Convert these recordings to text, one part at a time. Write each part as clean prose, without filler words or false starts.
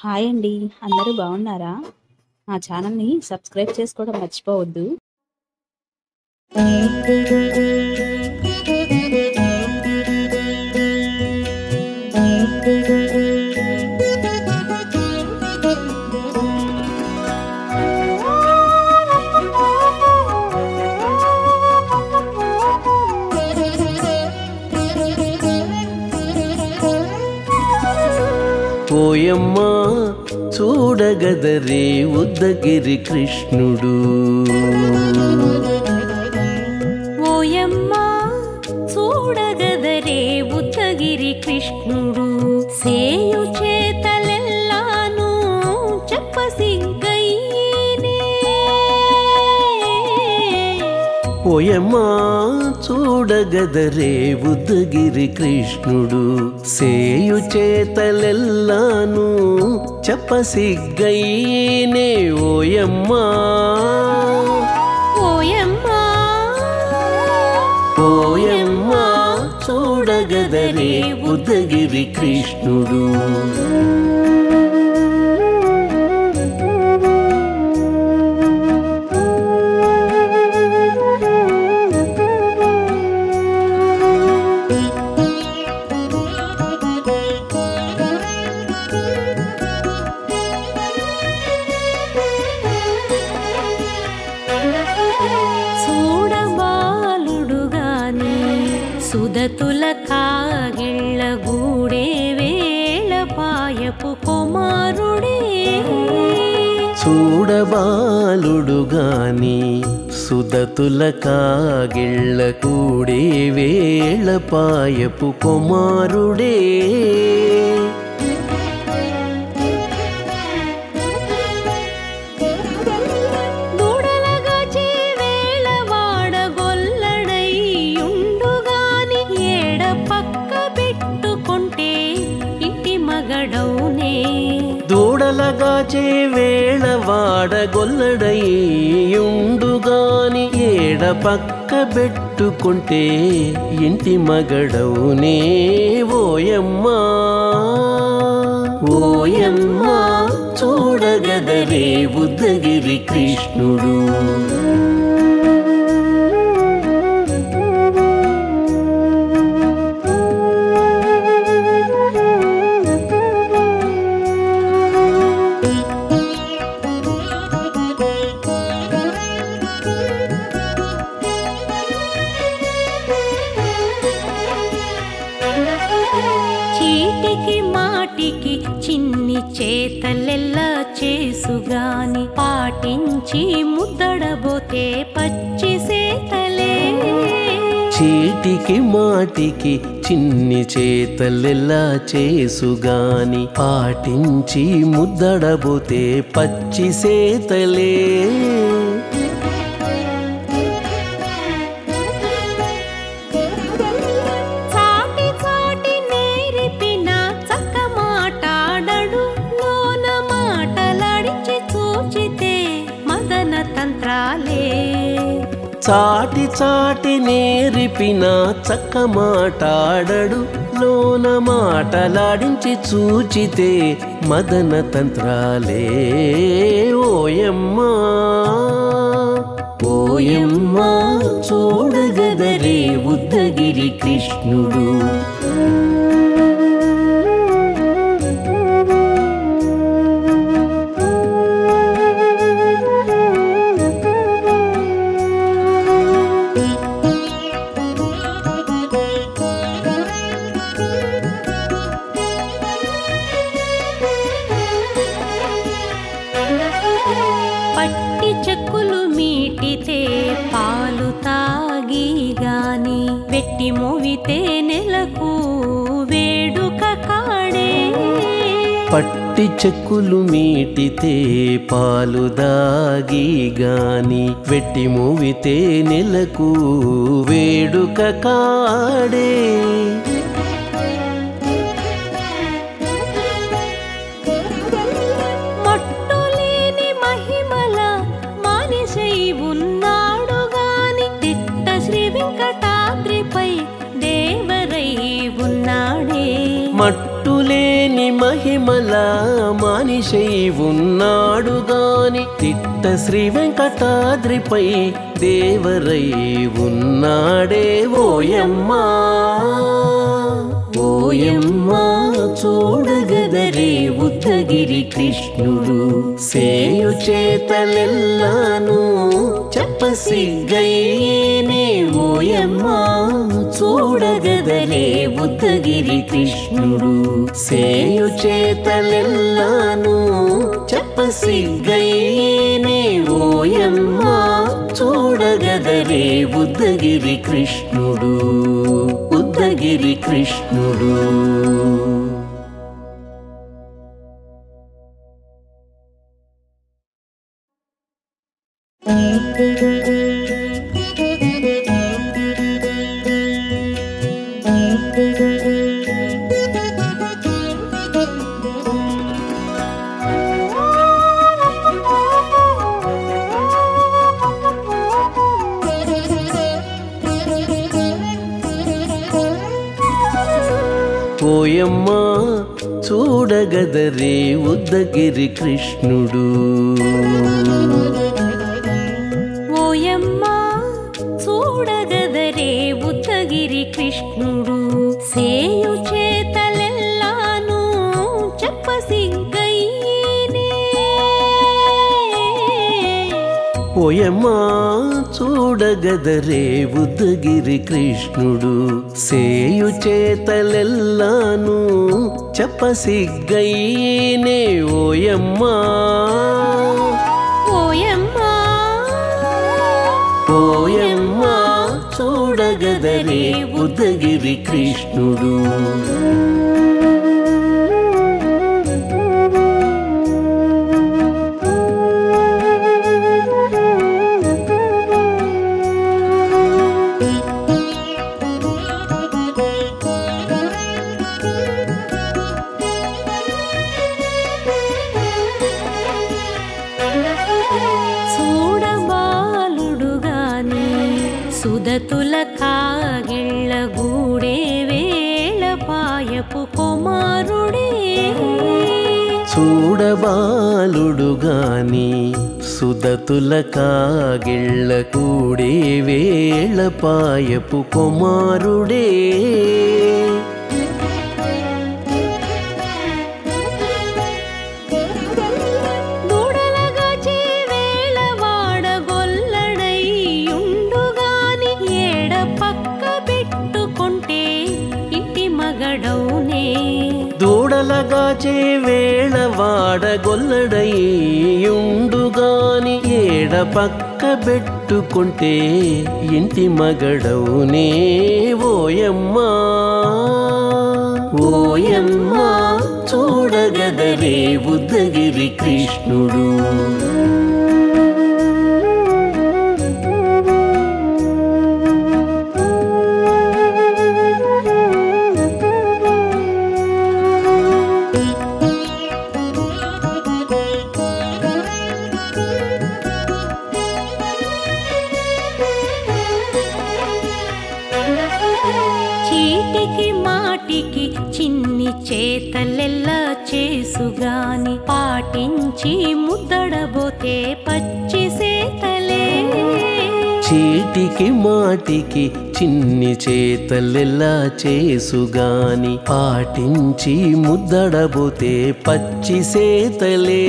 Hi అండి. అందరూ బాగున్నారా? మా ఛానల్‌ని సబ్స్క్రైబ్ చేసుకోవడం మర్చిపోవద్దు. ఓయమ్మా చూడగదరే ఉద్దగిరి కృష్ణుడు. ఓయమ్మా చూడగదరే ఉద్దగిరి కృష్ణుడు. సేయు చేతలెల్లాను చెప్పసిగ్గయ్యేనే. ఓయమ్మా చూడగదరే ఉద్దగిరి కృష్ణుడు. సేయు చేతలెల్లాను చెప్పసిగ్గయ్యేనే. ఓయమ్మా ఓయమ్మా ఓయమ్మా చూడగదరే ఉద్దగిరి కృష్ణుడు. సుదతుల కాగిళ్ళ గూడే వేళ పాయపు కుమారుడే. చూడబాలుడు గాని సుదతుల కాగిళ్ళ కూడే వేళ పాయపు కుమారుడే. దూడలగాచే వేళ వాడగొల్లడయ్యుండుగాని ఏడ పక్క పెట్టుకుంటే ఇంటి మగడవునే. ఓయమ్మా ఓయమ్మా చూడగదరే ఉద్దగిరి కృష్ణుడు. చీటికి మాటికి చిన్ని చేతలెల్లా చేసుగాని పాటించి ముద్దడబోతే పచ్చి సేతలే. చీటికి మాటికి చిన్ని చేతలెల్లా చేసుగాని పాటించి ముద్దడబోతే పచ్చి సేతలే. చాటి చాటి నేరిపిన చక్క మాటాడడు లోన మాటలాడించి చూచితే మదన తంత్రాలే. ఓయమ్మా ఓయమ్మా చూడగదరే ఉద్దగిరి కృష్ణుడు. పట్టి చెక్కులు మీటితే పాలు తాగి గాని వెట్టి మోవితే నెలకు వేడుక కాడే. పట్టి చెక్కులు మీటితే పాలు దాగి గాని వెట్టి మోవితే నెలకు వేడుక కాడే. మట్టులేని మహిమ తిరుమల మానిషై ఉన్నాడు గాని తిట్ట శ్రీ వెంకటాద్రిపై దేవరై ఉన్నాడే ఓయమ్మా ఓయమ్మా చూడగదరే ఉద్దగిరి కృష్ణుడు సేయు చేతలెల్లాను చెప్పసిగ్గయ్యేనే ఓయమ్మా చూడగదరే ఉద్దగిరి కృష్ణుడు సేయు చేతలెల్లాను చెప్పసిగ్గయ్యేనే ఓయమ్మా చూడగదరే ఉద్దగిరి కృష్ణుడు ఉద్దగిరి కృష్ణుడు. ఓయమ్మా చూడగదరే ఉద్దగిరి కృష్ణుడు ఓయమ్మా చూడగదరే ఉద్దగిరి కృష్ణుడు సేయు చేతలెల్లాను చెప్పసిగ్గయ్యేనే ఓయమ్మా చూడగదరే ఉద్దగిరి కృష్ణుడు సేయు చేతలెల్లాను చెప్పసిగ్గయ్యేనే ఓయమ్మా ఓయమ్మా ఓయమ్మా చూడగదరే ఉద్దగిరి కృష్ణుడు. సుదతుల కాగిళ్ళ గూడే వేళ పాయపు కుమారుడే చూడబాలుడు గాని సుదతుల కాగిళ్ళ కూడే వేళ పాయపు కుమారుడే దూడలగాచే వేళ వాడగొల్లడయ్యుండుగాని ఏడ పక్క పెట్టుకుంటే ఇంటి మగడవునే ఓయమ్మా ఓయమ్మా చూడగదరే ఉద్దగిరి కృష్ణుడు. చిన్ని చేతలెల్లా చేసుగాని పాటించి ముద్దడబోతే పచ్చి సేతలే చీటికి మాటికి చిన్ని చేతలెల్లా చేసుగాని పాటించి ముద్దడబోతే పచ్చి సేతలే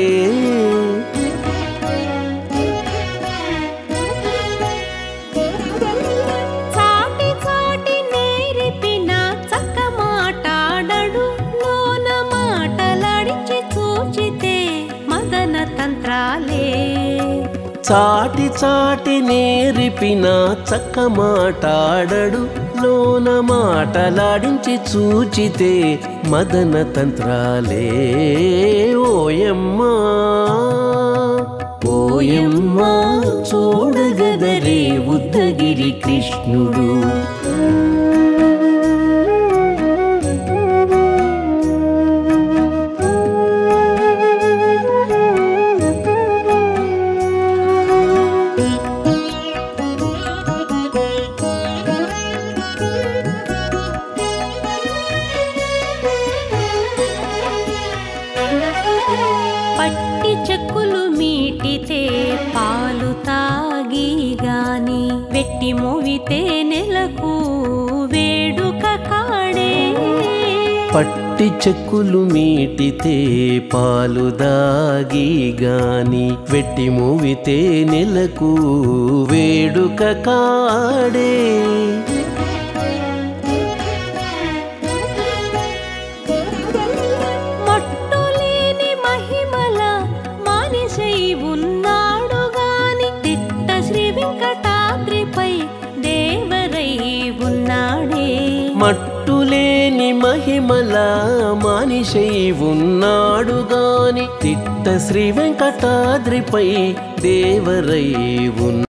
చాటి చాటి నేర్పిన చక్క మాటాడడు లోన మాటలాడించి చూచితే మదన తంత్రాలే ఓయమ్మా ఓయమ్మా చూడగదరే ఉద్దగిరి కృష్ణుడు. పట్టి చెక్కులు మీటితే పాలు తాగి గాని వెట్టి మోవితే నెలకు వేడుక కాడే. పట్టి చెక్కులు మీటితే పాలు దాగి గాని వెట్టి మూవితే నెలకు వేడుక కాడే. మట్టులేని మహిమల మానిషై ఉన్నాడు గాని తిట్ట శ్రీ వెంకటాద్రిపై దేవరై ఉన్నాడే. మట్టులేని మహిమల మానిషై ఉన్నాడు గాని తిట్ట శ్రీ వెంకటాద్రిపై దేవరై ఉన్నాడు.